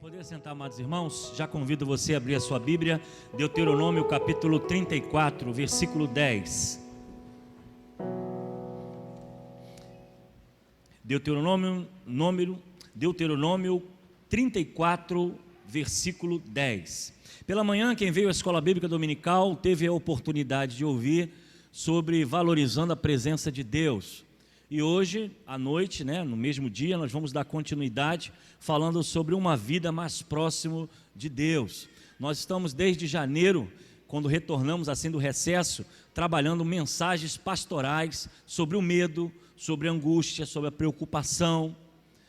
Poder sentar, amados irmãos, já convido você a abrir a sua Bíblia, Deuteronômio capítulo 34, versículo 10. Deuteronômio 34, versículo 10. Pela manhã, quem veio à Escola Bíblica Dominical teve a oportunidade de ouvir sobre valorizando a presença de Deus. E hoje, à noite, no mesmo dia, nós vamos dar continuidade falando sobre uma vida mais próximo de Deus. Nós estamos desde janeiro, quando retornamos assim do recesso, trabalhando mensagens pastorais sobre o medo, sobre a angústia, sobre a preocupação,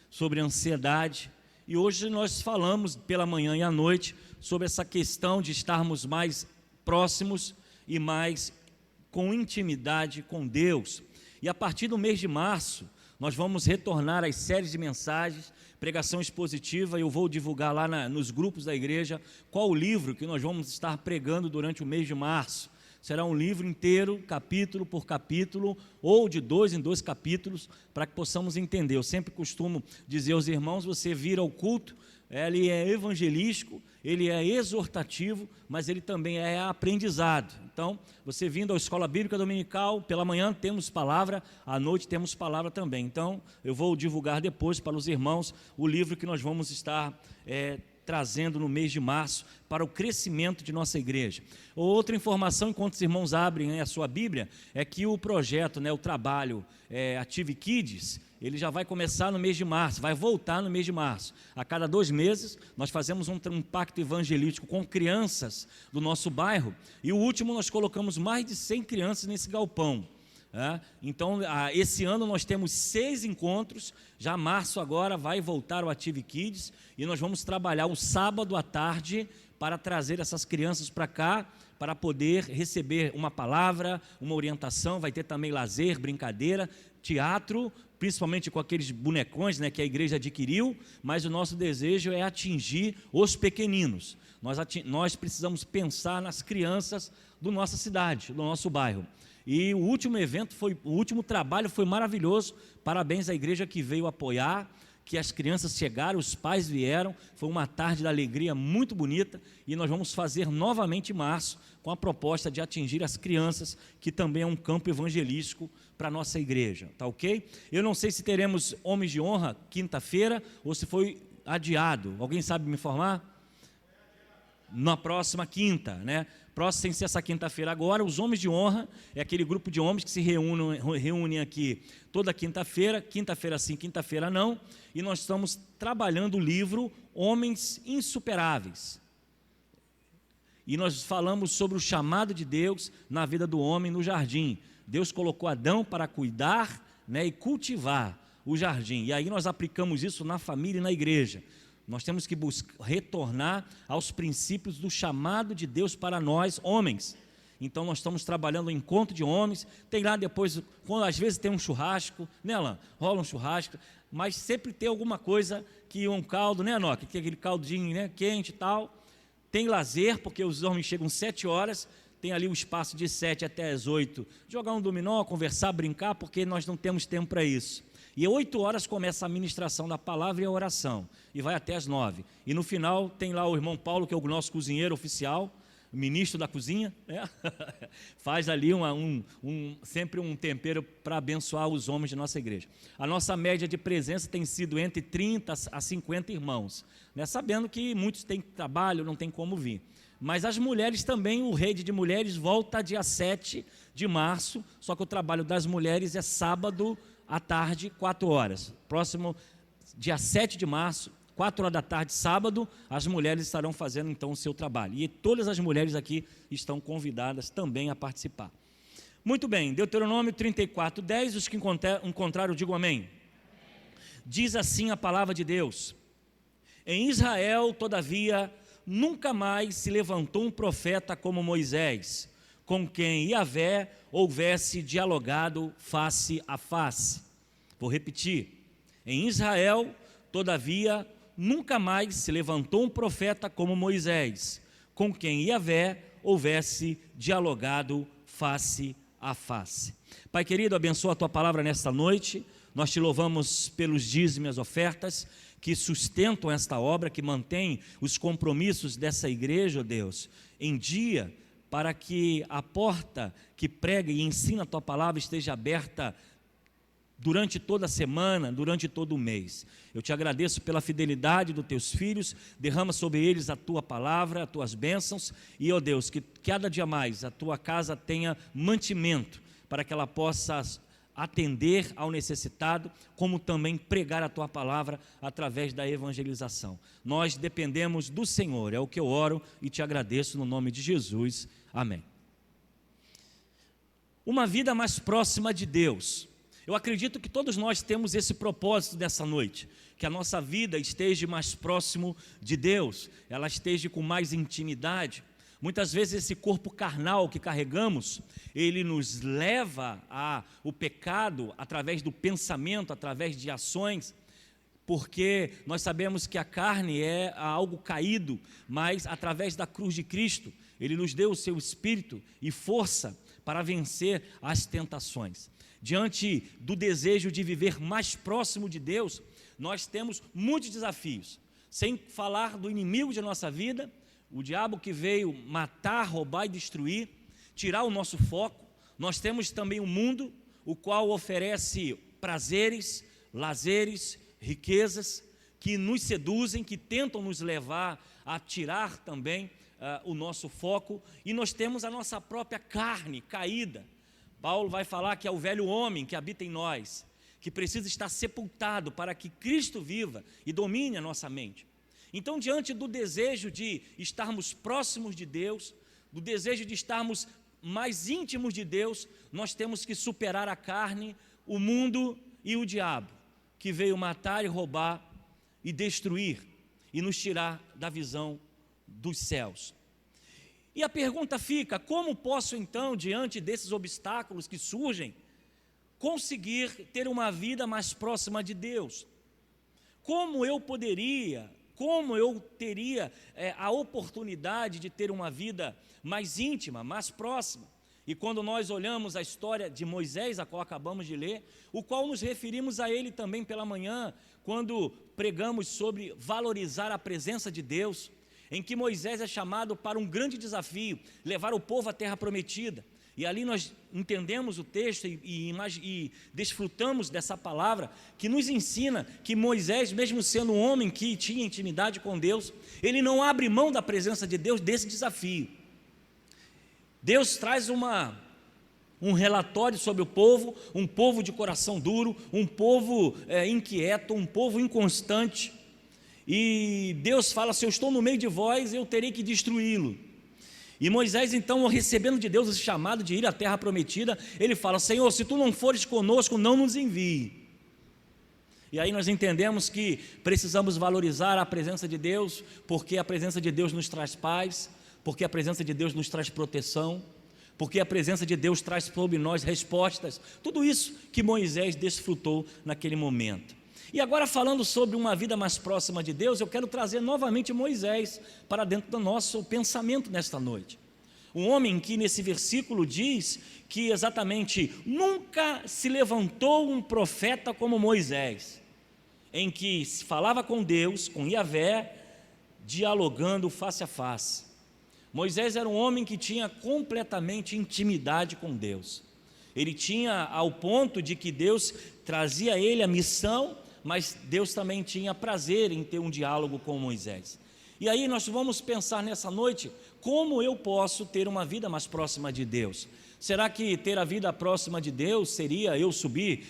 sobre a ansiedade. E hoje nós falamos pela manhã e à noite sobre essa questão de estarmos mais próximos e mais com intimidade com Deus. E a partir do mês de março, nós vamos retornar às séries de mensagens, pregação expositiva. Eu vou divulgar lá nos grupos da igreja qual o livro que nós vamos estar pregando durante o mês de março. Será um livro inteiro, capítulo por capítulo, ou de 2 em 2 capítulos, para que possamos entender. Eu sempre costumo dizer aos irmãos, você vira o culto, ele é evangelístico, ele é exortativo, mas ele também é aprendizado. Então, você vindo à Escola Bíblica Dominical, pela manhã temos palavra, à noite temos palavra também. Então, eu vou divulgar depois para os irmãos o livro que nós vamos estar trazendo no mês de março para o crescimento de nossa igreja. Outra informação, enquanto os irmãos abrem a sua Bíblia, é que o projeto, o trabalho Ative Kids, ele já vai começar no mês de março, vai voltar no mês de março. A cada 2 meses, nós fazemos um pacto evangelístico com crianças do nosso bairro, e o último nós colocamos mais de 100 crianças nesse galpão. Então, esse ano nós temos 6 encontros, já março agora vai voltar o Ative Kids, e nós vamos trabalhar o sábado à tarde para trazer essas crianças para cá, para poder receber uma palavra, uma orientação. Vai ter também lazer, brincadeira, teatro, principalmente com aqueles bonecões que a igreja adquiriu, mas o nosso desejo é atingir os pequeninos. Nós precisamos pensar nas crianças da nossa cidade, do nosso bairro. E o último trabalho foi maravilhoso. Parabéns à igreja que veio apoiar, que as crianças chegaram, os pais vieram. Foi uma tarde de alegria muito bonita, e nós vamos fazer novamente em março, com a proposta de atingir as crianças, que também é um campo evangelístico para a nossa igreja, tá ok? Eu não sei se teremos Homens de Honra quinta-feira, ou se foi adiado. Alguém sabe me informar? Na próxima quinta, Próxima, sem ser essa quinta-feira agora. Os Homens de Honra é aquele grupo de homens que se reúnem aqui toda quinta-feira sim, quinta-feira não, e nós estamos trabalhando o livro Homens Insuperáveis. E nós falamos sobre o chamado de Deus na vida do homem no jardim. Deus colocou Adão para cuidar, e cultivar o jardim, e aí nós aplicamos isso na família e na igreja. Nós temos que retornar aos princípios do chamado de Deus para nós, homens. Então nós estamos trabalhando o encontro de homens. Tem lá depois, às vezes tem um churrasco, Alain? Rola um churrasco, mas sempre tem alguma coisa, um caldo, Enoque? Que é aquele caldinho, quente e tal. Tem lazer, porque os homens chegam 7 horas, tem ali o espaço de 7 até as 8. Jogar um dominó, conversar, brincar, porque nós não temos tempo para isso. E às 8 horas começa a ministração da palavra e a oração, e vai até as 9. E no final tem lá o irmão Paulo, que é o nosso cozinheiro oficial, ministro da cozinha, faz ali sempre um tempero para abençoar os homens de nossa igreja. A nossa média de presença tem sido entre 30 a 50 irmãos, sabendo que muitos têm trabalho, não tem como vir. Mas as mulheres também, o Rede de Mulheres volta dia 7 de março, só que o trabalho das mulheres é sábado à tarde, 4 horas. Próximo dia 7 de março, 4 horas da tarde, sábado, as mulheres estarão fazendo então o seu trabalho. E todas as mulheres aqui estão convidadas também a participar. Muito bem, Deuteronômio 34, 10, os que encontraram, digam amém. Diz assim a palavra de Deus: em Israel, todavia, nunca mais se levantou um profeta como Moisés, com quem Yahvé houvesse dialogado face a face. Vou repetir: em Israel, todavia, nunca mais se levantou um profeta como Moisés, com quem Yahvé houvesse dialogado face a face. Pai querido, abençoa a Tua palavra nesta noite. Nós te louvamos pelos dízimos e as ofertas que sustentam esta obra, que mantém os compromissos dessa igreja, ó Deus, em dia, para que a porta que prega e ensina a Tua palavra esteja aberta durante toda a semana, durante todo o mês. Eu te agradeço pela fidelidade dos Teus filhos, derrama sobre eles a Tua palavra, as Tuas bênçãos, e, ó Deus, que cada dia mais a Tua casa tenha mantimento, para que ela possa atender ao necessitado, como também pregar a Tua palavra através da evangelização. Nós dependemos do Senhor, é o que eu oro e te agradeço no nome de Jesus, amém. Uma vida mais próxima de Deus. Eu acredito que todos nós temos esse propósito dessa noite, que a nossa vida esteja mais próximo de Deus, ela esteja com mais intimidade. Muitas vezes esse corpo carnal que carregamos, ele nos leva ao pecado através do pensamento, através de ações, porque nós sabemos que a carne é algo caído, mas através da cruz de Cristo, Ele nos deu o seu Espírito e força para vencer as tentações. Diante do desejo de viver mais próximo de Deus, nós temos muitos desafios, sem falar do inimigo de nossa vida, o diabo que veio matar, roubar e destruir, tirar o nosso foco. Nós temos também o mundo, o qual oferece prazeres, lazeres, riquezas, que nos seduzem, que tentam nos levar a tirar também o nosso foco. E nós temos a nossa própria carne caída. Paulo vai falar que é o velho homem que habita em nós, que precisa estar sepultado para que Cristo viva e domine a nossa mente. Então, diante do desejo de estarmos próximos de Deus, do desejo de estarmos mais íntimos de Deus, nós temos que superar a carne, o mundo e o diabo, que veio matar e roubar e destruir e nos tirar da visão dos céus. E a pergunta fica: como posso então, diante desses obstáculos que surgem, conseguir ter uma vida mais próxima de Deus? Como eu teria a oportunidade de ter uma vida mais íntima, mais próxima? E quando nós olhamos a história de Moisés, a qual acabamos de ler, o qual nos referimos a ele também pela manhã, quando pregamos sobre valorizar a presença de Deus, em que Moisés é chamado para um grande desafio, levar o povo à terra prometida. E ali nós entendemos o texto e desfrutamos dessa palavra, que nos ensina que Moisés, mesmo sendo um homem que tinha intimidade com Deus, ele não abre mão da presença de Deus desse desafio. Deus traz um relatório sobre o povo, um povo de coração duro, um povo inquieto, um povo inconstante, e Deus fala: se eu estou no meio de vós, eu terei que destruí-lo. E Moisés, então, recebendo de Deus esse chamado de ir à terra prometida, ele fala: Senhor, se tu não fores conosco, não nos envie. E aí nós entendemos que precisamos valorizar a presença de Deus, porque a presença de Deus nos traz paz, porque a presença de Deus nos traz proteção, porque a presença de Deus traz sobre nós respostas, tudo isso que Moisés desfrutou naquele momento. E agora, falando sobre uma vida mais próxima de Deus, eu quero trazer novamente Moisés para dentro do nosso pensamento nesta noite. Um homem que nesse versículo diz que exatamente nunca se levantou um profeta como Moisés, em que se falava com Deus, com Yahvé, dialogando face a face. Moisés era um homem que tinha completamente intimidade com Deus. Ele tinha ao ponto de que Deus trazia a ele a missão, mas Deus também tinha prazer em ter um diálogo com Moisés. E aí nós vamos pensar nessa noite, como eu posso ter uma vida mais próxima de Deus? Será que ter a vida próxima de Deus seria eu subir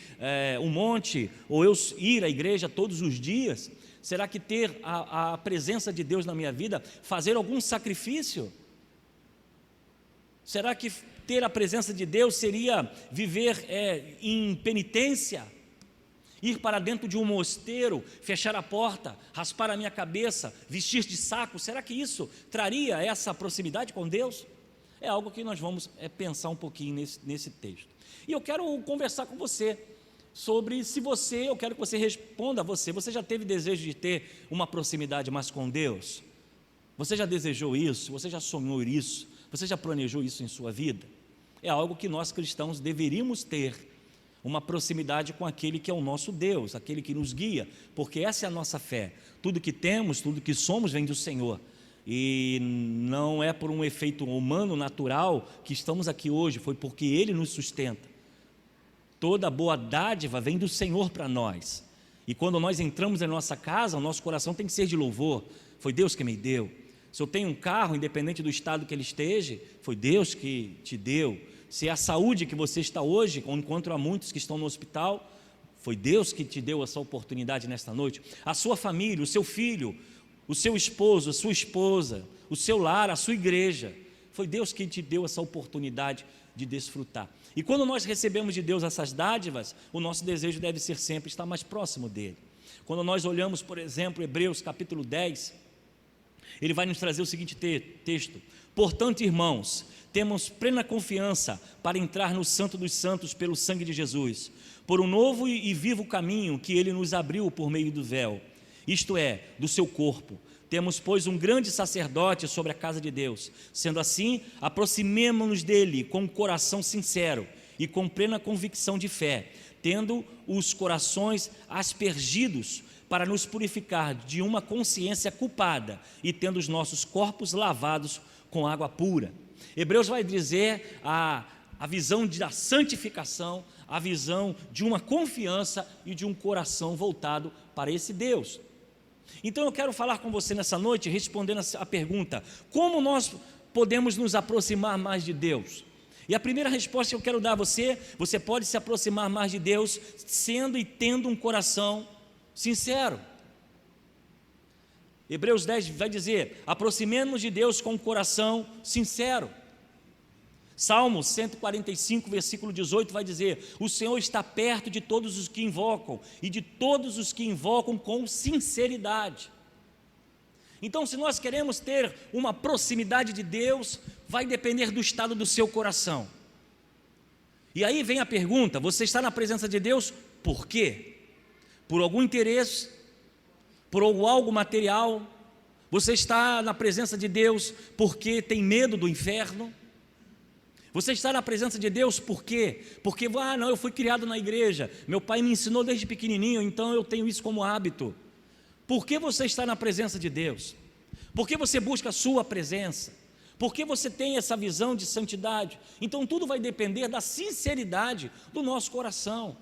um monte, ou eu ir à igreja todos os dias? Será que ter a presença de Deus na minha vida, fazer algum sacrifício? Será que ter a presença de Deus seria viver em penitência? Ir para dentro de um mosteiro, fechar a porta, raspar a minha cabeça, vestir de saco? Será que isso traria essa proximidade com Deus? É algo que nós vamos pensar um pouquinho nesse texto. E eu quero conversar com você sobre eu quero que você responda a você já teve desejo de ter uma proximidade mais com Deus? Você já desejou isso? Você já sonhou isso? Você já planejou isso em sua vida? É algo que nós cristãos deveríamos ter, uma proximidade com aquele que é o nosso Deus, aquele que nos guia, porque essa é a nossa fé. Tudo que temos, tudo que somos vem do Senhor. E não é por um efeito humano, natural, que estamos aqui hoje, foi porque Ele nos sustenta. Toda boa dádiva vem do Senhor para nós. E quando nós entramos em nossa casa, o nosso coração tem que ser de louvor. Foi Deus que me deu. Se eu tenho um carro, independente do estado que ele esteja, foi Deus que te deu. Se é a saúde que você está hoje, enquanto há muitos que estão no hospital, foi Deus que te deu essa oportunidade nesta noite. A sua família, o seu filho, o seu esposo, a sua esposa, o seu lar, a sua igreja, foi Deus que te deu essa oportunidade de desfrutar. E quando nós recebemos de Deus essas dádivas, o nosso desejo deve ser sempre estar mais próximo dele. Quando nós olhamos, por exemplo, Hebreus capítulo 10, ele vai nos trazer o seguinte texto: portanto, irmãos, temos plena confiança para entrar no Santo dos Santos pelo sangue de Jesus, por um novo e vivo caminho que ele nos abriu por meio do véu, isto é, do seu corpo. Temos, pois, um grande sacerdote sobre a casa de Deus. Sendo assim, aproximemo-nos dele com um coração sincero e com plena convicção de fé, tendo os corações aspergidos para nos purificar de uma consciência culpada e tendo os nossos corpos lavados com água pura. Hebreus vai dizer a visão da santificação, a visão de uma confiança e de um coração voltado para esse Deus. Então eu quero falar com você nessa noite, respondendo a pergunta: como nós podemos nos aproximar mais de Deus? E a primeira resposta que eu quero dar a você: você pode se aproximar mais de Deus sendo e tendo um coração sincero. Hebreus 10 vai dizer: aproximemo-nos de Deus com um coração sincero. Salmo 145, versículo 18 vai dizer: o Senhor está perto de todos os que invocam, e de todos os que invocam com sinceridade. Então, se nós queremos ter uma proximidade de Deus, vai depender do estado do seu coração. E aí vem a pergunta: você está na presença de Deus por quê? Por algum interesse? Por algo material? Você está na presença de Deus porque tem medo do inferno? Você está na presença de Deus por quê? Porque, não, eu fui criado na igreja, meu pai me ensinou desde pequenininho, então eu tenho isso como hábito. Por que você está na presença de Deus? Por que você busca a sua presença? Por que você tem essa visão de santidade? Então tudo vai depender da sinceridade do nosso coração.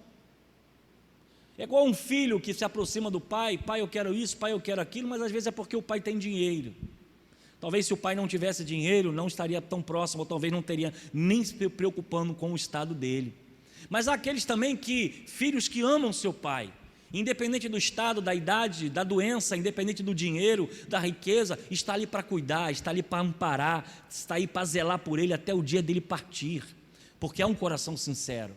É igual um filho que se aproxima do pai: pai, eu quero isso, pai, eu quero aquilo, mas às vezes é porque o pai tem dinheiro. Talvez se o pai não tivesse dinheiro, não estaria tão próximo, ou talvez não teria nem se preocupando com o estado dele. Mas há aqueles também filhos que amam seu pai, independente do estado, da idade, da doença, independente do dinheiro, da riqueza, está ali para cuidar, está ali para amparar, está aí para zelar por ele até o dia dele partir, porque há um coração sincero.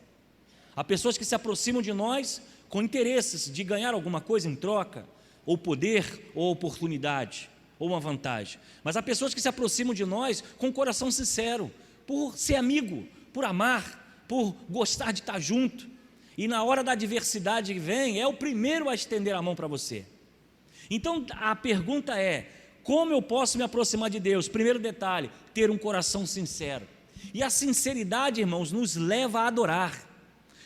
Há pessoas que se aproximam de nós com interesses de ganhar alguma coisa em troca, ou poder, ou oportunidade, ou uma vantagem. Mas há pessoas que se aproximam de nós com um coração sincero, por ser amigo, por amar, por gostar de estar junto. E na hora da adversidade que vem, é o primeiro a estender a mão para você. Então a pergunta é: como eu posso me aproximar de Deus? Primeiro detalhe: ter um coração sincero. E a sinceridade, irmãos, nos leva a adorar.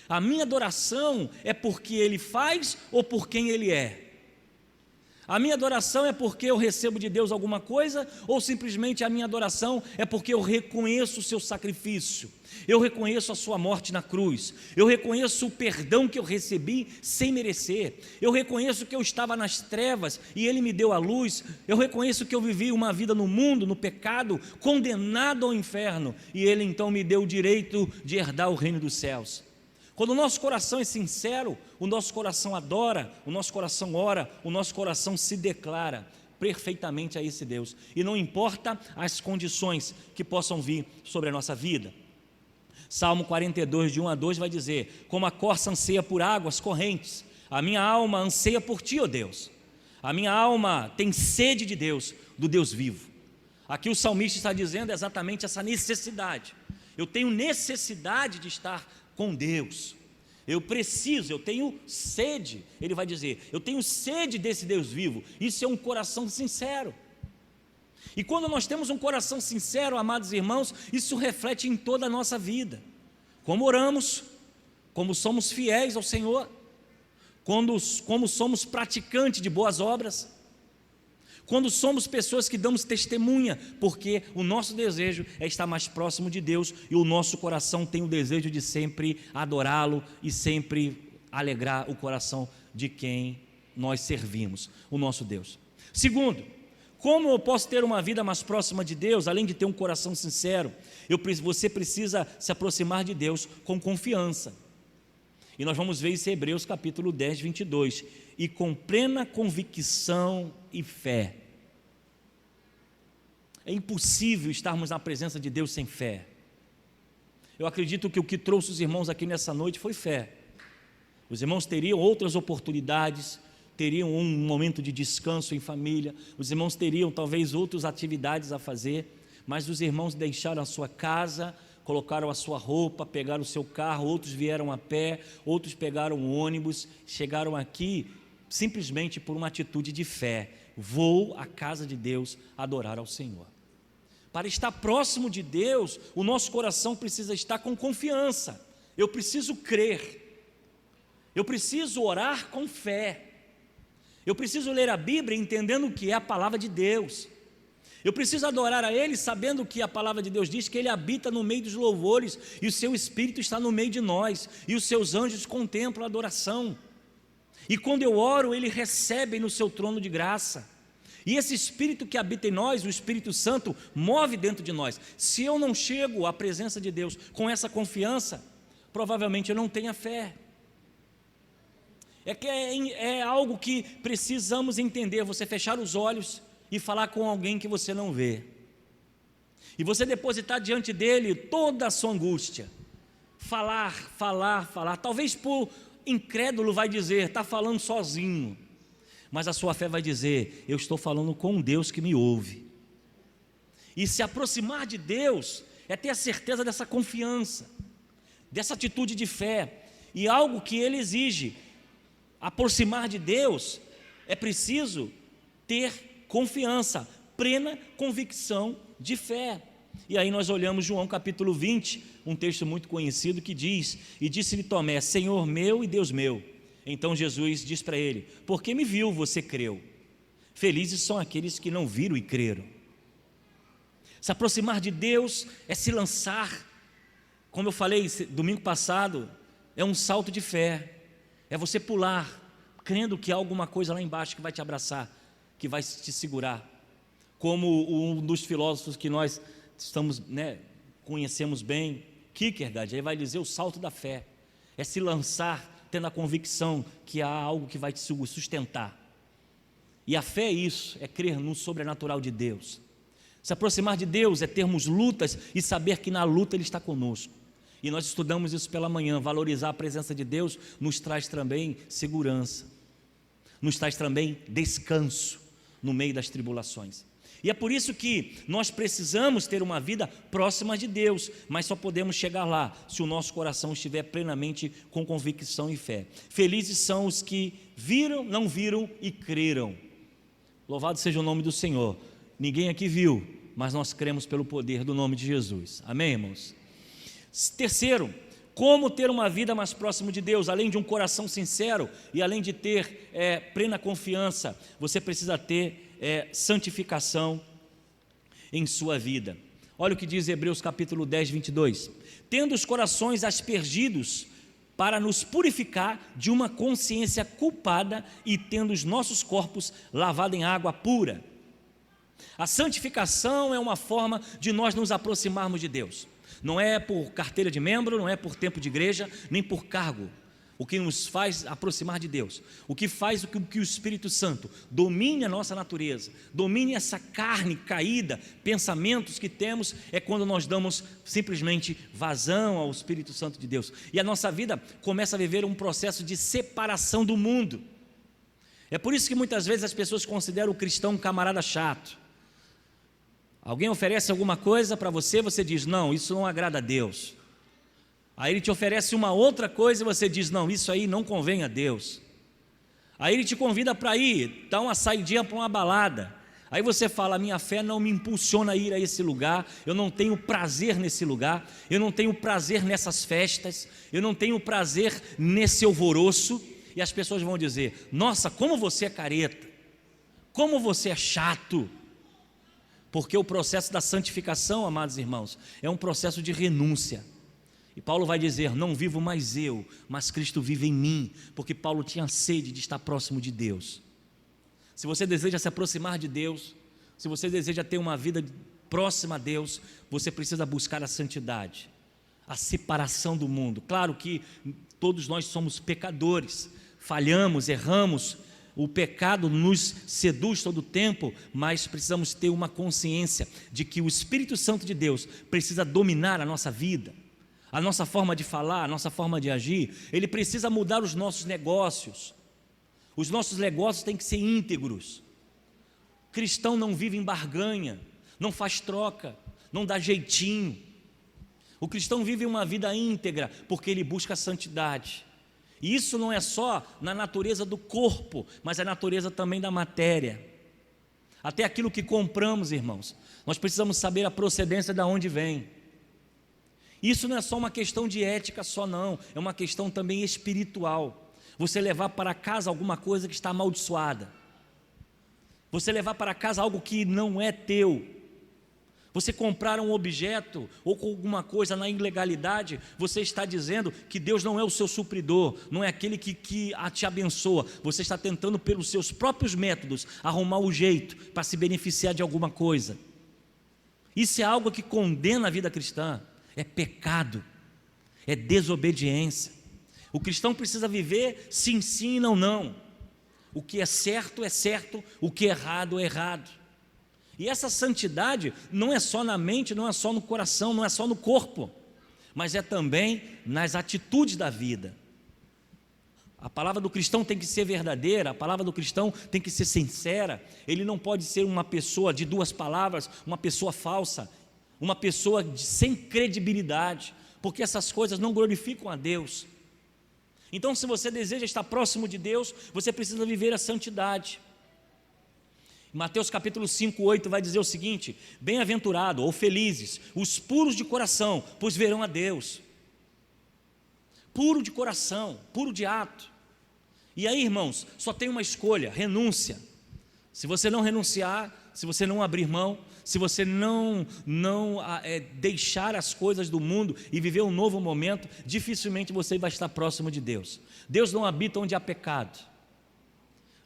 A minha adoração é porque Ele faz ou por quem Ele é? A minha adoração é porque eu recebo de Deus alguma coisa, ou simplesmente a minha adoração é porque eu reconheço o seu sacrifício, eu reconheço a sua morte na cruz, eu reconheço o perdão que eu recebi sem merecer, eu reconheço que eu estava nas trevas e Ele me deu a luz, eu reconheço que eu vivi uma vida no mundo, no pecado, condenado ao inferno, e Ele então me deu o direito de herdar o reino dos céus. Quando o nosso coração é sincero, o nosso coração adora, o nosso coração ora, o nosso coração se declara perfeitamente a esse Deus, e não importa as condições que possam vir sobre a nossa vida. Salmo 42, de 1 a 2 vai dizer: como a corça anseia por águas correntes, a minha alma anseia por Ti, ó Deus. A minha alma tem sede de Deus, do Deus vivo. Aqui o salmista está dizendo exatamente essa necessidade. Eu tenho necessidade de estar com Deus, eu tenho sede, ele vai dizer, eu tenho sede desse Deus vivo. Isso é um coração sincero. E quando nós temos um coração sincero, amados irmãos, isso reflete em toda a nossa vida. Como oramos, como somos fiéis ao Senhor, como somos praticantes de boas obras, quando somos pessoas que damos testemunha, porque o nosso desejo é estar mais próximo de Deus e o nosso coração tem o desejo de sempre adorá-lo e sempre alegrar o coração de quem nós servimos, o nosso Deus. Segundo, como eu posso ter uma vida mais próxima de Deus, além de ter um coração sincero? Você precisa se aproximar de Deus com confiança. E nós vamos ver isso em Hebreus capítulo 10, 22. E com plena convicção e fé. É impossível estarmos na presença de Deus sem fé. Eu acredito que o que trouxe os irmãos aqui nessa noite foi fé. Os irmãos teriam outras oportunidades, teriam um momento de descanso em família, os irmãos teriam talvez outras atividades a fazer, mas os irmãos deixaram a sua casa, colocaram a sua roupa, pegaram o seu carro, outros vieram a pé, outros pegaram um ônibus, chegaram aqui simplesmente por uma atitude de fé. Vou à casa de Deus adorar ao Senhor. Para estar próximo de Deus, o nosso coração precisa estar com confiança. Eu preciso crer, eu preciso orar com fé, eu preciso ler a Bíblia entendendo o que é a palavra de Deus. Eu preciso adorar a Ele sabendo que a palavra de Deus diz que Ele habita no meio dos louvores e o seu Espírito está no meio de nós e os seus anjos contemplam a adoração. E quando eu oro, Ele recebe no seu trono de graça. E esse Espírito que habita em nós, o Espírito Santo, move dentro de nós. Se eu não chego à presença de Deus com essa confiança, provavelmente eu não tenho fé. É algo que precisamos entender, você fechar os olhos e falar com alguém que você não vê, e você depositar diante dele toda a sua angústia, falar, talvez por incrédulo vai dizer, está falando sozinho, mas a sua fé vai dizer, eu estou falando com um Deus que me ouve. E se aproximar de Deus é ter a certeza dessa confiança, dessa atitude de fé, e algo que Ele exige. Aproximar de Deus é preciso ter confiança, plena convicção de fé. E aí nós olhamos João capítulo 20, um texto muito conhecido que diz, e disse-lhe Tomé, Senhor meu e Deus meu. Então Jesus diz para ele, porque me viu, você creu. Felizes são aqueles que não viram e creram. Se aproximar de Deus é se lançar, como eu falei domingo passado, é um salto de fé, é você pular, crendo que há alguma coisa lá embaixo que vai te abraçar, que vai te segurar, como um dos filósofos que nós conhecemos bem, Kierkegaard, ele vai dizer o salto da fé, é se lançar tendo a convicção que há algo que vai te sustentar, e a fé é isso, é crer no sobrenatural de Deus. Se aproximar de Deus é termos lutas e saber que na luta Ele está conosco, e nós estudamos isso pela manhã. Valorizar a presença de Deus nos traz também segurança, nos traz também descanso no meio das tribulações. E é por isso que nós precisamos ter uma vida próxima de Deus, mas só podemos chegar lá se o nosso coração estiver plenamente com convicção e fé. Felizes são os que viram, não viram e creram. Louvado seja o nome do Senhor. Ninguém aqui viu, mas nós cremos pelo poder do nome de Jesus. Amém, irmãos? Terceiro, como ter uma vida mais próxima de Deus, além de um coração sincero e além de ter plena confiança, você precisa ter santificação em sua vida. Olha o que diz Hebreus capítulo 10, 22. Tendo os corações aspergidos para nos purificar de uma consciência culpada e tendo os nossos corpos lavados em água pura. A santificação é uma forma de nós nos aproximarmos de Deus. Não é por carteira de membro, não é por tempo de igreja, nem por cargo. O que nos faz aproximar de Deus, o que faz com que o Espírito Santo domine a nossa natureza, domine essa carne caída, pensamentos que temos, é quando nós damos simplesmente vazão ao Espírito Santo de Deus. E a nossa vida começa a viver um processo de separação do mundo. É por isso que muitas vezes as pessoas consideram o cristão um camarada chato. Alguém oferece alguma coisa para você, você diz, não, isso não agrada a Deus. Aí ele te oferece uma outra coisa e você diz, não, isso aí não convém a Deus. Aí ele te convida para ir, dá uma saidinha para uma balada. Aí você fala: a minha fé não me impulsiona a ir a esse lugar, eu não tenho prazer nesse lugar, eu não tenho prazer nessas festas, eu não tenho prazer nesse alvoroço. E as pessoas vão dizer: nossa, como você é careta, como você é chato. Porque o processo da santificação, amados irmãos, é um processo de renúncia. E Paulo vai dizer: não vivo mais eu, mas Cristo vive em mim. Porque Paulo tinha sede de estar próximo de Deus. Se você deseja se aproximar de Deus, se você deseja ter uma vida próxima a Deus, você precisa buscar a santidade, a separação do mundo. Claro que todos nós somos pecadores, falhamos, erramos, o pecado nos seduz todo o tempo, mas precisamos ter uma consciência de que o Espírito Santo de Deus precisa dominar a nossa vida, a nossa forma de falar, a nossa forma de agir. Ele precisa mudar os nossos negócios. Os nossos negócios têm que ser íntegros. Cristão não vive em barganha, não faz troca, não dá jeitinho. O cristão vive uma vida íntegra porque ele busca a santidade. E isso não é só na natureza do corpo, mas é a natureza também da matéria. Até aquilo que compramos, irmãos, nós precisamos saber a procedência de onde vem. Isso não é só uma questão de ética só não, é uma questão também espiritual. Você levar para casa alguma coisa que está amaldiçoada, você levar para casa algo que não é teu, você comprar um objeto ou com alguma coisa na ilegalidade, você está dizendo que Deus não é o seu supridor, não é aquele que te abençoa. Você está tentando pelos seus próprios métodos arrumar o jeito para se beneficiar de alguma coisa. Isso é algo que condena a vida cristã, é pecado, é desobediência. O cristão precisa viver sim, sim, não, não. O que é certo, o que é errado, é errado. E essa santidade não é só na mente, não é só no coração, não é só no corpo, mas é também nas atitudes da vida. A palavra do cristão tem que ser verdadeira, a palavra do cristão tem que ser sincera. Ele não pode ser uma pessoa de duas palavras, uma pessoa falsa, uma pessoa sem credibilidade, porque essas coisas não glorificam a Deus. Então, se você deseja estar próximo de Deus, você precisa viver a santidade. Mateus capítulo 5, 8 vai dizer o seguinte: bem-aventurado ou felizes os puros de coração, pois verão a Deus. Puro de coração, puro de ato. E aí, irmãos, só tem uma escolha: renúncia. Se você não renunciar, se você não abrir mão, se você não deixar as coisas do mundo e viver um novo momento, dificilmente você vai estar próximo de Deus. Deus não habita onde há pecado,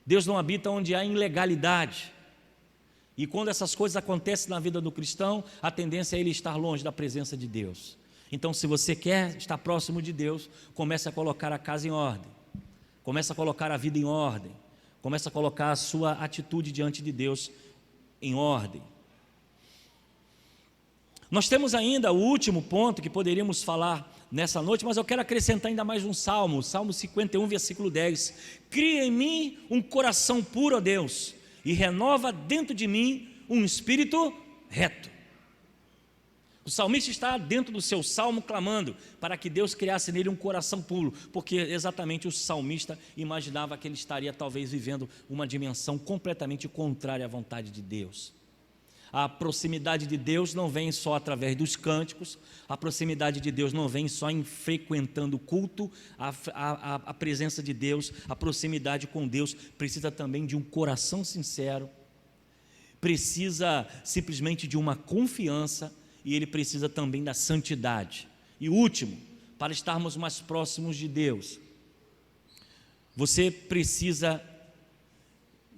Deus não habita onde há ilegalidade. E quando essas coisas acontecem na vida do cristão, a tendência é ele estar longe da presença de Deus. Então, se você quer estar próximo de Deus, comece a colocar a casa em ordem, comece a colocar a vida em ordem, comece a colocar a sua atitude diante de Deus em ordem. Nós temos ainda o último ponto que poderíamos falar nessa noite, mas eu quero acrescentar ainda mais um salmo, Salmo 51, versículo 10. Cria em mim um coração puro, ó Deus, e renova dentro de mim um espírito reto. O salmista está dentro do seu salmo clamando para que Deus criasse nele um coração puro, porque exatamente o salmista imaginava que ele estaria talvez vivendo uma dimensão completamente contrária à vontade de Deus. A proximidade de Deus não vem só através dos cânticos, a proximidade de Deus não vem só em frequentando o culto, a presença de Deus, a proximidade com Deus precisa também de um coração sincero, precisa simplesmente de uma confiança, e ele precisa também da santidade. E o último, para estarmos mais próximos de Deus, você precisa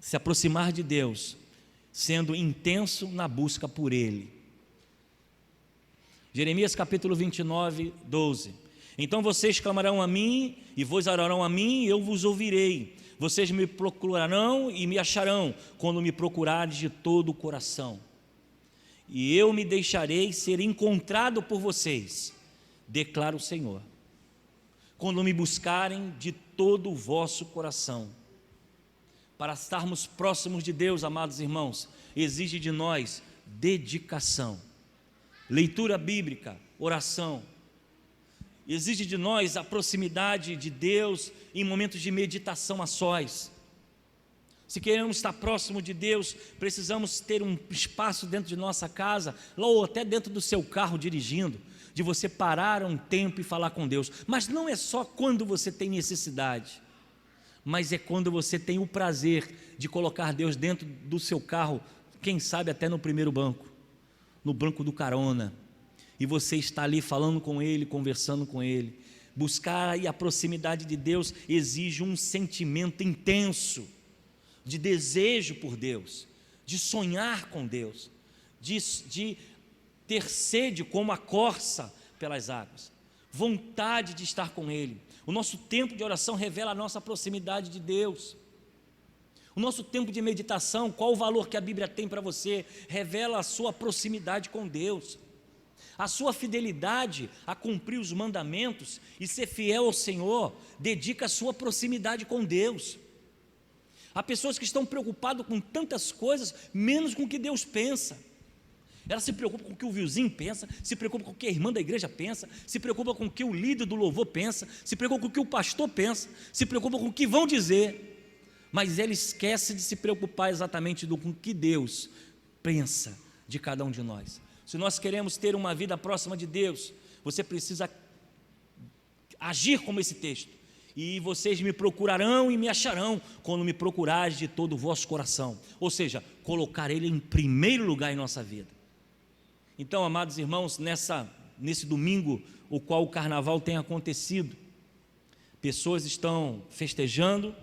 se aproximar de Deus, sendo intenso na busca por Ele. Jeremias capítulo 29, 12. Então vocês clamarão a mim, e vos orarão a mim, e eu vos ouvirei. Vocês me procurarão e me acharão, quando me procurardes de todo o coração. E eu me deixarei ser encontrado por vocês, declara o Senhor, quando me buscarem de todo o vosso coração. Para estarmos próximos de Deus, amados irmãos, exige de nós dedicação, leitura bíblica, oração. Exige de nós a proximidade de Deus em momentos de meditação a sós. Se queremos estar próximo de Deus, precisamos ter um espaço dentro de nossa casa, ou até dentro do seu carro dirigindo, de você parar um tempo e falar com Deus. Mas não é só quando você tem necessidade, mas é quando você tem o prazer de colocar Deus dentro do seu carro, quem sabe até no primeiro banco, no banco do carona, e você está ali falando com Ele, conversando com Ele. Buscar aí a proximidade de Deus exige um sentimento intenso, de desejo por Deus, de sonhar com Deus, de ter sede como a corça pelas águas, vontade de estar com Ele. O nosso tempo de oração revela a nossa proximidade de Deus. O nosso tempo de meditação, qual o valor que a Bíblia tem para você, revela a sua proximidade com Deus, a sua fidelidade a cumprir os mandamentos e ser fiel ao Senhor, dedica a sua proximidade com Deus. Há pessoas que estão preocupadas com tantas coisas, menos com o que Deus pensa. Ela se preocupa com o que o vizinho pensa, se preocupa com o que a irmã da igreja pensa, se preocupa com o que o líder do louvor pensa, se preocupa com o que o pastor pensa, se preocupa com o que vão dizer, mas ela esquece de se preocupar exatamente com o que Deus pensa de cada um de nós. Se nós queremos ter uma vida próxima de Deus, você precisa agir como esse texto. E vocês me procurarão e me acharão, quando me procurares de todo o vosso coração. Ou seja, colocar Ele em primeiro lugar em nossa vida. Então, amados irmãos, nesse domingo, o qual o carnaval tem acontecido, pessoas estão festejando,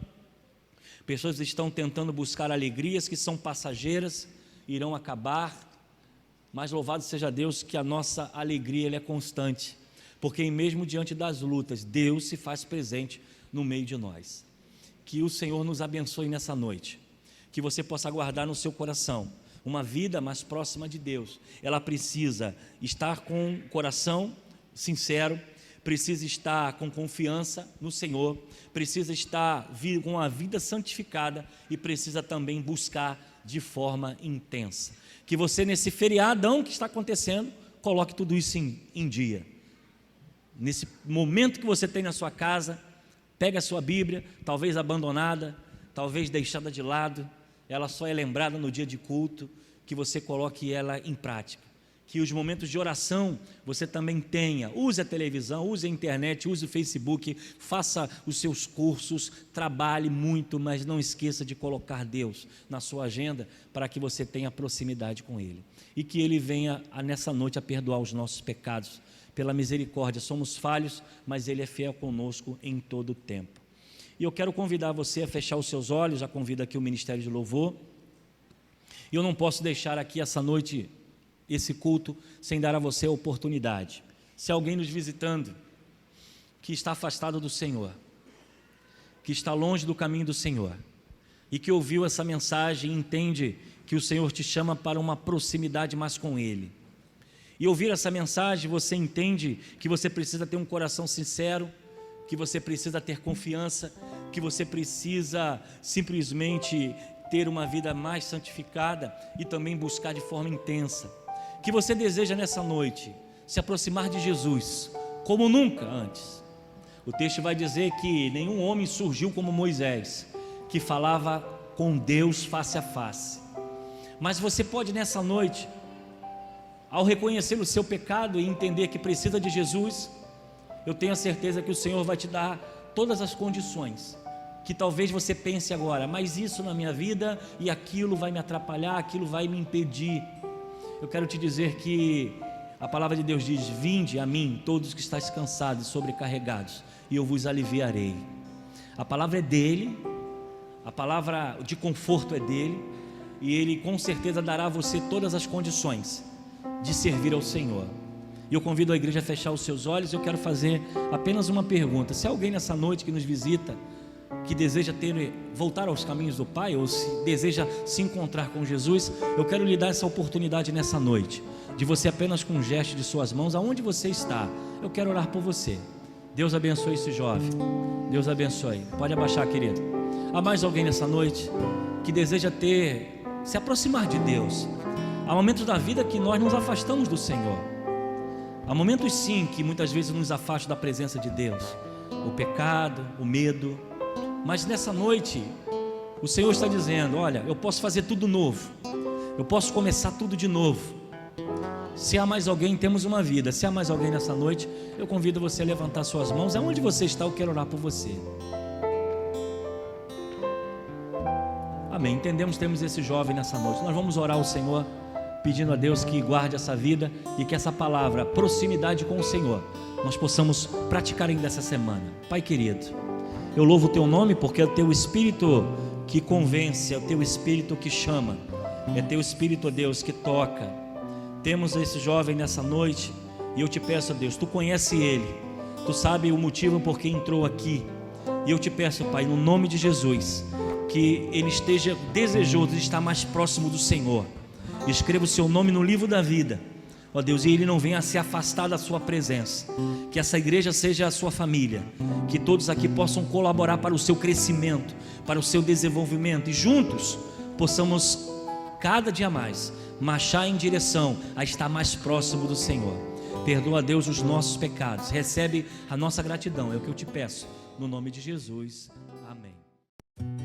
pessoas estão tentando buscar alegrias que são passageiras, irão acabar, mas louvado seja Deus que a nossa alegria ela é constante, porque mesmo diante das lutas, Deus se faz presente no meio de nós. Que o Senhor nos abençoe nessa noite, que você possa guardar no seu coração uma vida mais próxima de Deus. Ela precisa estar com o coração sincero, precisa estar com confiança no Senhor, precisa estar com a vida santificada e precisa também buscar de forma intensa. Que você, nesse feriadão que está acontecendo, coloque tudo isso em dia. Nesse momento que você tem na sua casa, pega a sua Bíblia, talvez abandonada, talvez deixada de lado, ela só é lembrada no dia de culto, que você coloque ela em prática. Que os momentos de oração você também tenha, use a televisão, use a internet, use o Facebook, faça os seus cursos, trabalhe muito, mas não esqueça de colocar Deus na sua agenda, para que você tenha proximidade com Ele, e que Ele venha nessa noite a perdoar os nossos pecados, pela misericórdia. Somos falhos, mas Ele é fiel conosco em todo o tempo. E eu quero convidar você a fechar os seus olhos, já convido aqui o Ministério de Louvor, e eu não posso deixar aqui essa noite, esse culto, sem dar a você a oportunidade. Se alguém nos visitando, que está afastado do Senhor, que está longe do caminho do Senhor, e que ouviu essa mensagem e entende que o Senhor te chama para uma proximidade mais com Ele, e ouvir essa mensagem, você entende que você precisa ter um coração sincero, que você precisa ter confiança, que você precisa simplesmente ter uma vida mais santificada e também buscar de forma intensa, que você deseja nessa noite se aproximar de Jesus como nunca antes. O texto vai dizer que nenhum homem surgiu como Moisés, que falava com Deus face a face. Mas você pode nessa noite, ao reconhecer o seu pecado e entender que precisa de Jesus, eu tenho a certeza que o Senhor vai te dar todas as condições, que talvez você pense agora, mas isso na minha vida e aquilo vai me atrapalhar, aquilo vai me impedir. Eu quero te dizer que a palavra de Deus diz: vinde a mim todos que estáis cansados e sobrecarregados, e eu vos aliviarei. A palavra é dele, a palavra de conforto é dele, e ele com certeza dará a você todas as condições de servir ao Senhor. E eu convido a igreja a fechar os seus olhos. Eu quero fazer apenas uma pergunta: se alguém nessa noite que nos visita, que deseja voltar aos caminhos do Pai, ou se deseja se encontrar com Jesus, eu quero lhe dar essa oportunidade nessa noite, de você apenas com um gesto de suas mãos, aonde você está, eu quero orar por você. Deus abençoe esse jovem, Deus abençoe. Pode abaixar, querido. Há mais alguém nessa noite que deseja se aproximar de Deus? Há momentos da vida que nós nos afastamos do Senhor, há momentos sim que muitas vezes nos afastam da presença de Deus, o pecado, o medo, mas nessa noite O Senhor está dizendo: olha, eu posso fazer tudo novo, eu posso começar tudo de novo. Se há mais alguém, temos uma vida. Se há mais alguém nessa noite, eu convido você a levantar suas mãos. Aonde você está, eu quero orar por você. Amém. Entendemos, temos esse jovem nessa noite. Nós vamos orar ao Senhor, pedindo a Deus que guarde essa vida e que essa palavra, proximidade com o Senhor, nós possamos praticar ainda essa semana. Pai querido, eu louvo o Teu nome, porque é o Teu Espírito que convence, é o Teu Espírito que chama, é Teu Espírito, ó Deus, que toca. Temos esse jovem nessa noite e eu te peço, ó Deus, Tu conhece ele, Tu sabe o motivo por que entrou aqui, e eu te peço, Pai, no nome de Jesus, que ele esteja desejoso de estar mais próximo do Senhor. Escreva o seu nome no livro da vida, ó Deus, e ele não venha a se afastar da sua presença. Que essa igreja seja a sua família, que todos aqui possam colaborar para o seu crescimento, para o seu desenvolvimento, e juntos possamos cada dia mais marchar em direção a estar mais próximo do Senhor. Perdoa, Deus, os nossos pecados, recebe a nossa gratidão, é o que eu te peço, no nome de Jesus, amém.